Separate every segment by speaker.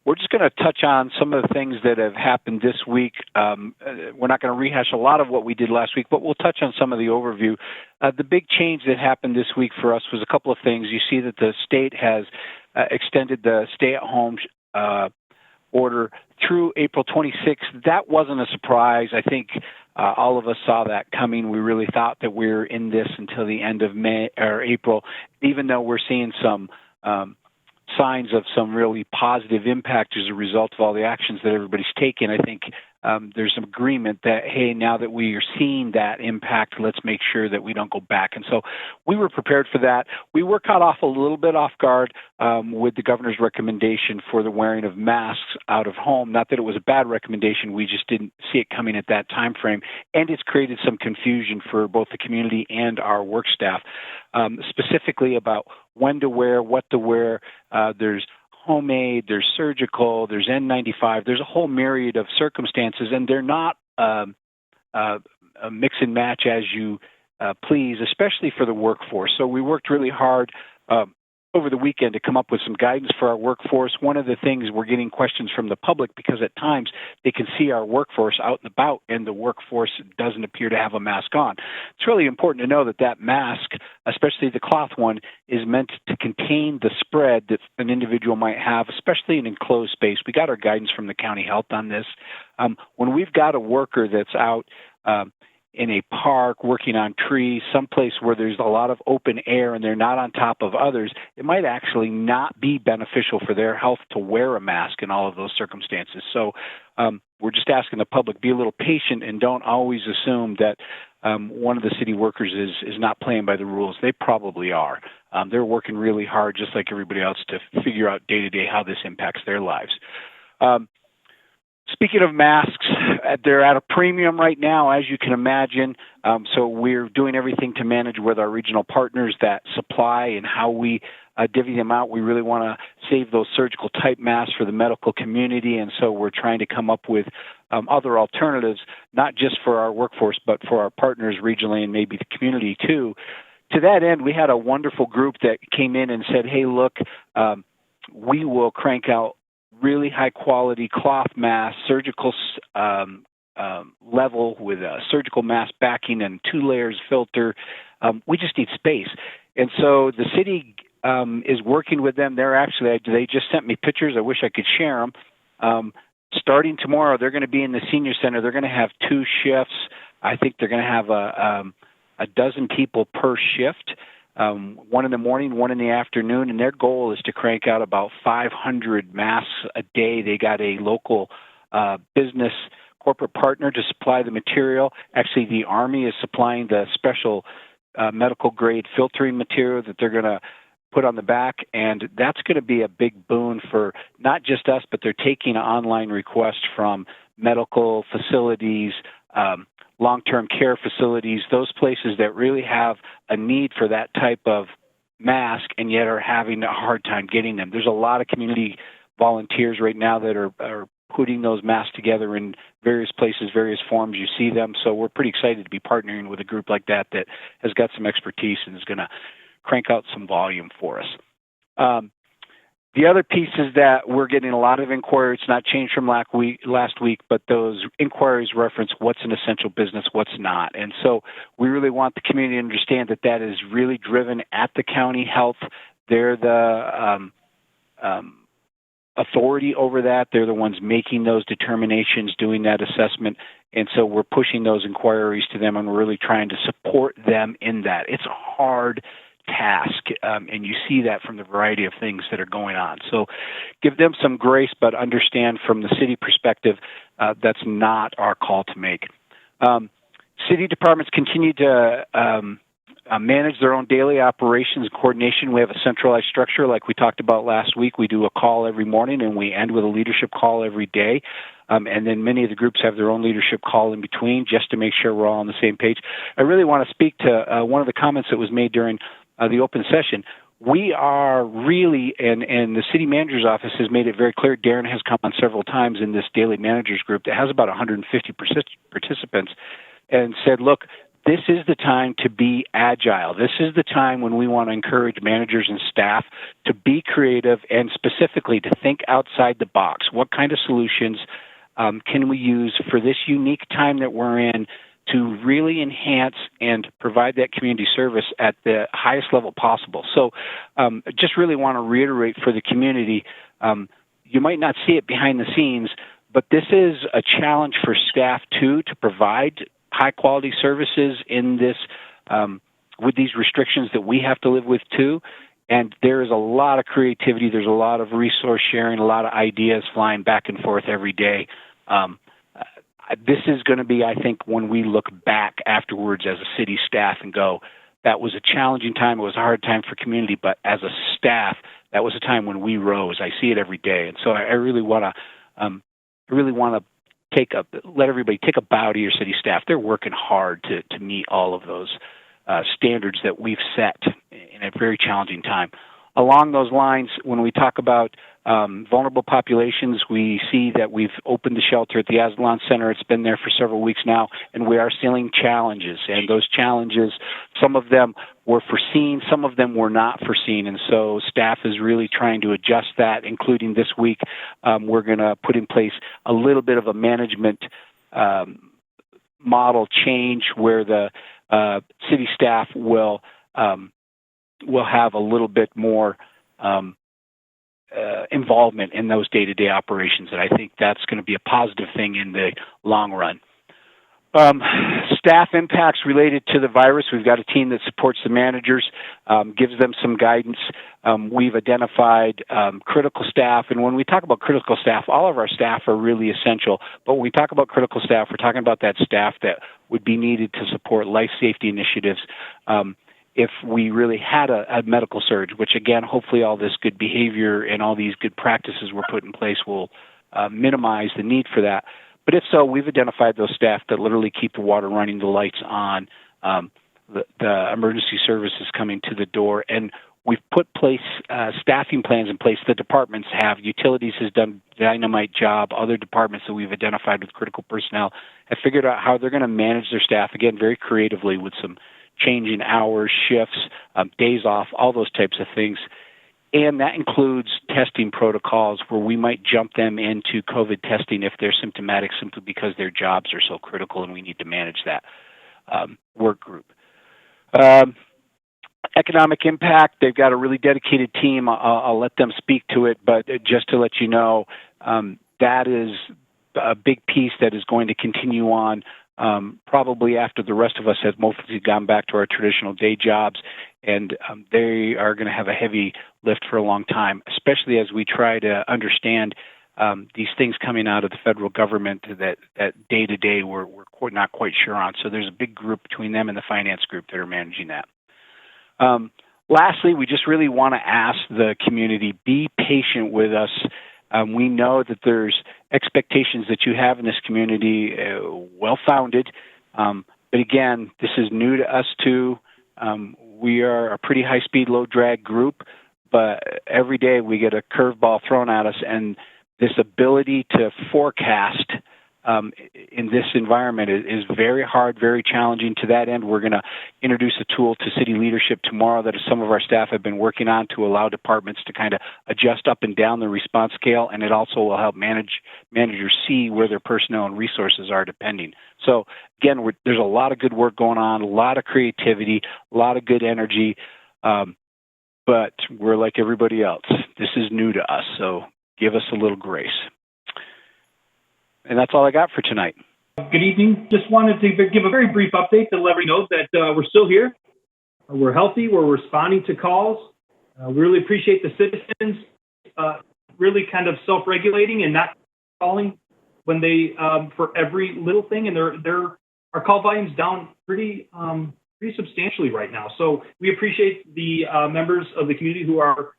Speaker 1: we're just going to touch on some of the things that have happened this week. We're not going to rehash a lot of what we did last week, but we'll touch on some of the overview. The big change that happened this week for us was a couple of things. You see that the state has extended the stay-at-home order through April 26th. That wasn't a surprise. I think all of us saw that coming. We really thought that we were in this until the end of May or April, even though we're seeing some signs of some really positive impact as a result of all the actions that everybody's taken. I think there's some agreement that, hey, now that we are seeing that impact, let's make sure that we don't go back. And so we were prepared for that. We were caught off a little bit off guard with the governor's recommendation for the wearing of masks out of home. Not that it was a bad recommendation, we just didn't see it coming at that time frame. And it's created some confusion for both the community and our work staff, specifically about when to wear, what to wear. There's homemade, there's surgical, there's N95, there's a whole myriad of circumstances, and they're not a mix and match as you please, especially for the workforce. So we worked really hard over the weekend to come up with some guidance for our workforce. One of the things, we're getting questions from the public because at times they can see our workforce out and about and the workforce doesn't appear to have a mask on. It's really important to know that that mask, especially the cloth one, is meant to contain the spread that an individual might have, especially in enclosed space. We got our guidance from the county health on this. When we've got a worker that's out in a park, working on trees, someplace where there's a lot of open air and they're not on top of others, it might actually not be beneficial for their health to wear a mask in all of those circumstances. So we're just asking the public, be a little patient and don't always assume that one of the city workers is not playing by the rules. They probably are. They're working really hard, just like everybody else, to figure out day-to-day how this impacts their lives. Speaking of masks, they're at a premium right now, as you can imagine. So we're doing everything to manage with our regional partners that supply and how we divvy them out. We really want to save those surgical type masks for the medical community, and so we're trying to come up with other alternatives, not just for our workforce, but for our partners regionally and maybe the community too. To that end, we had a wonderful group that came in and said, hey, look, we will crank out really high-quality cloth masks, surgical level with a surgical mask backing and 2 layers filter. We just need space. And so the city is working with them. They just sent me pictures. I wish I could share them. Starting tomorrow, they're going to be in the senior center. They're going to have 2 shifts. I think they're going to have a dozen people per shift. One in the morning, one in the afternoon, and their goal is to crank out about 500 masks a day. They got a local business corporate partner to supply the material. Actually, the Army is supplying the special medical-grade filtering material that they're going to put on the back, and that's going to be a big boon for not just us, but they're taking online requests from medical facilities, long-term care facilities, those places that really have a need for that type of mask and yet are having a hard time getting them. There's a lot of community volunteers right now that are putting those masks together in various places, various forms. You see them. So we're pretty excited to be partnering with a group like that has got some expertise and is going to crank out some volume for us. The other piece is that we're getting a lot of inquiries. It's not changed from last week, but those inquiries reference what's an essential business, what's not. And so we really want the community to understand that that is really driven at the county health. They're the authority over that. They're the ones making those determinations, doing that assessment. And so we're pushing those inquiries to them, and we're really trying to support them in that. It's a hard task, and you see that from the variety of things that are going on. So give them some grace, but understand from the city perspective, that's not our call to make. City departments continue to manage their own daily operations and coordination. We have a centralized structure like we talked about last week. We do a call every morning, and we end with a leadership call every day. And then many of the groups have their own leadership call in between just to make sure we're all on the same page. I really want to speak to one of the comments that was made during the open session. We are really, and the city manager's office has made it very clear, Darren has come on several times in this daily managers group that has about 150 participants and said, look, this is the time to be agile. This is the time when we want to encourage managers and staff to be creative and specifically to think outside the box. What kind of solutions can we use for this unique time that we're in to really enhance and provide that community service at the highest level possible? So just really want to reiterate for the community, you might not see it behind the scenes, but this is a challenge for staff too, to provide high quality services in this with these restrictions that we have to live with too. And there is a lot of creativity. There's a lot of resource sharing, a lot of ideas flying back and forth every day. This is going to be, I think, when we look back afterwards as a city staff and go, that was a challenging time. It was a hard time for community, but as a staff, that was a time when we rose. I see it every day, and so I really want to let everybody take a bow to your city staff. They're working hard to meet all of those standards that we've set in a very challenging time. Along those lines, when we talk about vulnerable populations, we see that we've opened the shelter at the Aslan Center. It's been there for several weeks now, and we are seeing challenges. And those challenges, some of them were foreseen, some of them were not foreseen. And so staff is really trying to adjust that, including this week. We're going to put in place a little bit of a management model change where the city staff will have a little bit more involvement in those day-to-day operations, and I think that's going to be a positive thing in the long run. Staff impacts related to the virus. We've got a team that supports the managers, gives them some guidance. We've identified critical staff, and when we talk about critical staff, all of our staff are really essential. But when we talk about critical staff, we're talking about that staff that would be needed to support life safety initiatives if we really had a medical surge, which again, hopefully all this good behavior and all these good practices we're put in place will minimize the need for that. But if so, we've identified those staff that literally keep the water running, the lights on, the emergency services coming to the door, and we've put staffing plans in place. The departments have. Utilities has done a dynamite job. Other departments that we've identified with critical personnel have figured out how they're going to manage their staff, again, very creatively with some changing hours, shifts, days off, all those types of things. And that includes testing protocols where we might jump them into COVID testing if they're symptomatic simply because their jobs are so critical and we need to manage that work group. Economic impact, they've got a really dedicated team. I'll let them speak to it, but just to let you know, that is a big piece that is going to continue on probably after the rest of us have mostly gone back to our traditional day jobs, and they are going to have a heavy lift for a long time, especially as we try to understand these things coming out of the federal government that day to day we're not quite sure on. So there's a big group between them and the finance group that are managing that. Lastly, we just really want to ask the community, be patient with us. We know that there's expectations that you have in this community, well-founded. But again, this is new to us too. We are a pretty high-speed, low-drag group, but every day we get a curveball thrown at us, and this ability to forecast in this environment is very hard, very challenging. To that end, we're going to introduce a tool to city leadership tomorrow that some of our staff have been working on to allow departments to kind of adjust up and down the response scale, and it also will help managers see where their personnel and resources are depending. So again, there's a lot of good work going on, a lot of creativity, a lot of good energy, but we're like everybody else. This is new to us, so give us a little grace. And that's all I got for tonight.
Speaker 2: Good evening. Just wanted to give a very brief update to let everybody know that we're still here. We're healthy. We're responding to calls. We really appreciate the citizens really kind of self-regulating and not calling when they for every little thing. And our call volume's down pretty substantially right now. So we appreciate the members of the community who are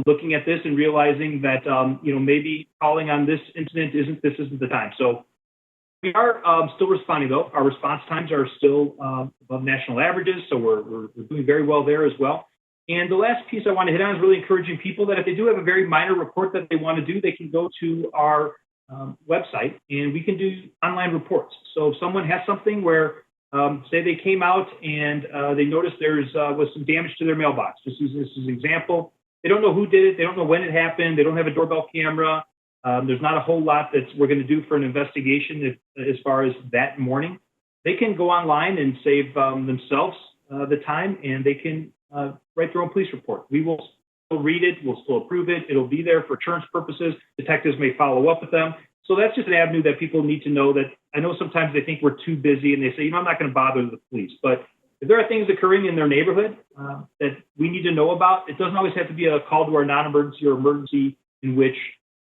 Speaker 2: looking at this and realizing that, maybe calling on this incident isn't the time. So we are still responding, though. Our response times are still above national averages, so we're doing very well there as well. And the last piece I want to hit on is really encouraging people that if they do have a very minor report that they want to do, they can go to our website, and we can do online reports. So if someone has something where say they came out and they noticed there was some damage to their mailbox. Just using this as an example. They don't know who did it. They don't know when it happened. They don't have a doorbell camera. There's not a whole lot that we're going to do for an investigation as far as that morning. They can go online and save themselves the time, and they can write their own police report. We will still read it. We'll still approve it. It'll be there for insurance purposes. Detectives may follow up with them. So that's just an avenue that people need to know. That I know sometimes they think we're too busy and they say, I'm not going to bother the police. But if there are things occurring in their neighborhood that we need to know about, it doesn't always have to be a call to our non-emergency or emergency in which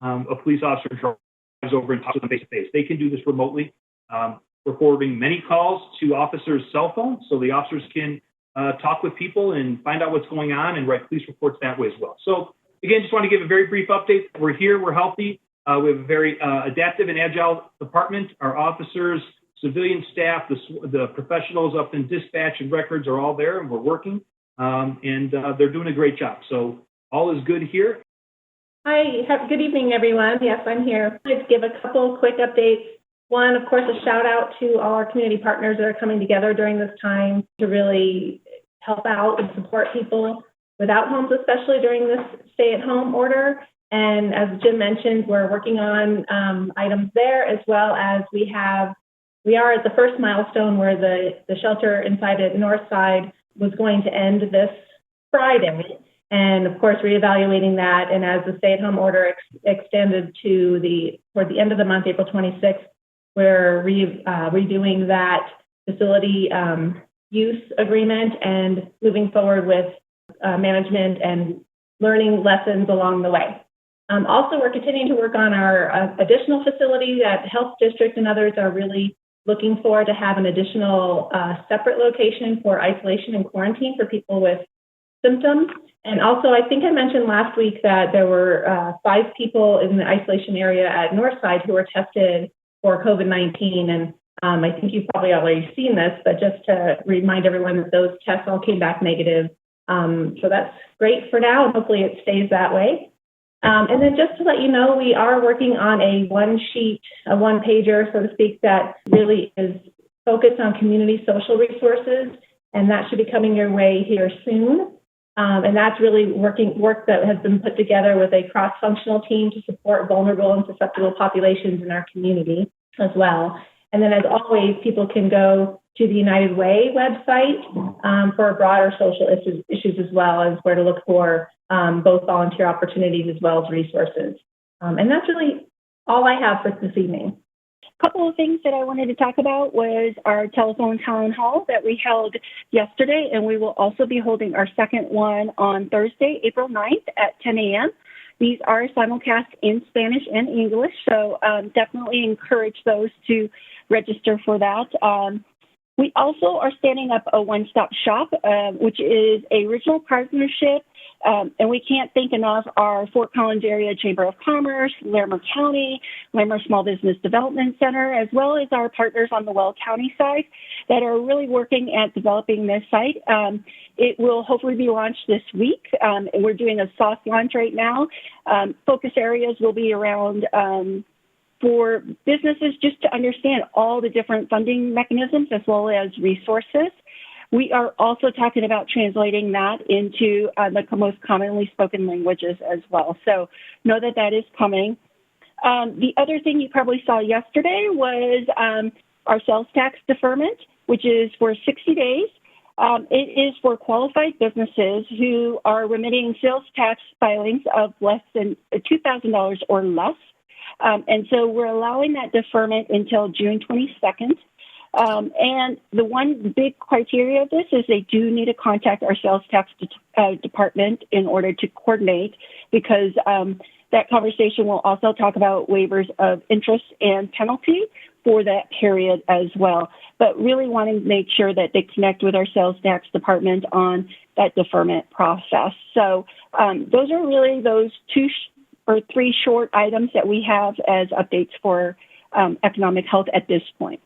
Speaker 2: a police officer drives over and talks to them face to face. They can do this remotely. We're forwarding many calls to officers' cell phones so the officers can talk with people and find out what's going on and write police reports that way as well. So again, just want to give a very brief update. We're here, we're healthy. We have a very adaptive and agile department. Our officers, civilian staff, the professionals up in dispatch and records are all there, and we're working, and they're doing a great job. So all is good here.
Speaker 3: Hi, good evening, everyone. Yes, I'm here. I'd like to give a couple quick updates. One, of course, a shout out to all our community partners that are coming together during this time to really help out and support people without homes, especially during this stay-at-home order. And as Jim mentioned, we're working on items there, as well as we are at the first milestone where the shelter inside at Northside was going to end this Friday. And of course, reevaluating that. And as the stay-at-home order extended toward the end of the month, April 26th, we're redoing that facility use agreement and moving forward with management and learning lessons along the way. Also, we're continuing to work on our additional facility that Health District and others are really looking for to have an additional separate location for isolation and quarantine for people with symptoms. And also, I think I mentioned last week that there were 5 people in the isolation area at Northside who were tested for COVID-19. And I think you've probably already seen this, but just to remind everyone that those tests all came back negative. So that's great for now, and hopefully it stays that way. And then just to let you know, we are working on a one-pager, so to speak, that really is focused on community social resources, and that should be coming your way here soon. And that's really work that has been put together with a cross-functional team to support vulnerable and susceptible populations in our community as well. And then, as always, people can go to the United Way website for broader social issues as well as where to look for both volunteer opportunities as well as resources. And that's really all I have for this evening.
Speaker 4: A couple of things that I wanted to talk about was our telephone town hall that we held yesterday, and we will also be holding our second one on Thursday, April 9th at 10 a.m. These are simulcast in Spanish and English, so definitely encourage those to register for that. We also are standing up a one-stop shop, which is a regional partnership, and we can't thank enough our Fort Collins Area Chamber of Commerce, Larimer County, Larimer Small Business Development Center, as well as our partners on the Weld County side that are really working at developing this site. It will hopefully be launched this week, and we're doing a soft launch right now. Focus areas will be around for businesses just to understand all the different funding mechanisms as well as resources. We are also talking about translating that into the most commonly spoken languages as well. So know that that is coming. The other thing you probably saw yesterday was our sales tax deferment, which is for 60 days. It is for qualified businesses who are remitting sales tax filings of less than $2,000 or less. And so we're allowing that deferment until June 22nd. And the one big criteria of this is they do need to contact our sales tax department in order to coordinate, because that conversation will also talk about waivers of interest and penalty for that period as well. But really wanting to make sure that they connect with our sales tax department on that deferment process. So those are really those 2 or 3 short items that we have as updates for economic health at this point.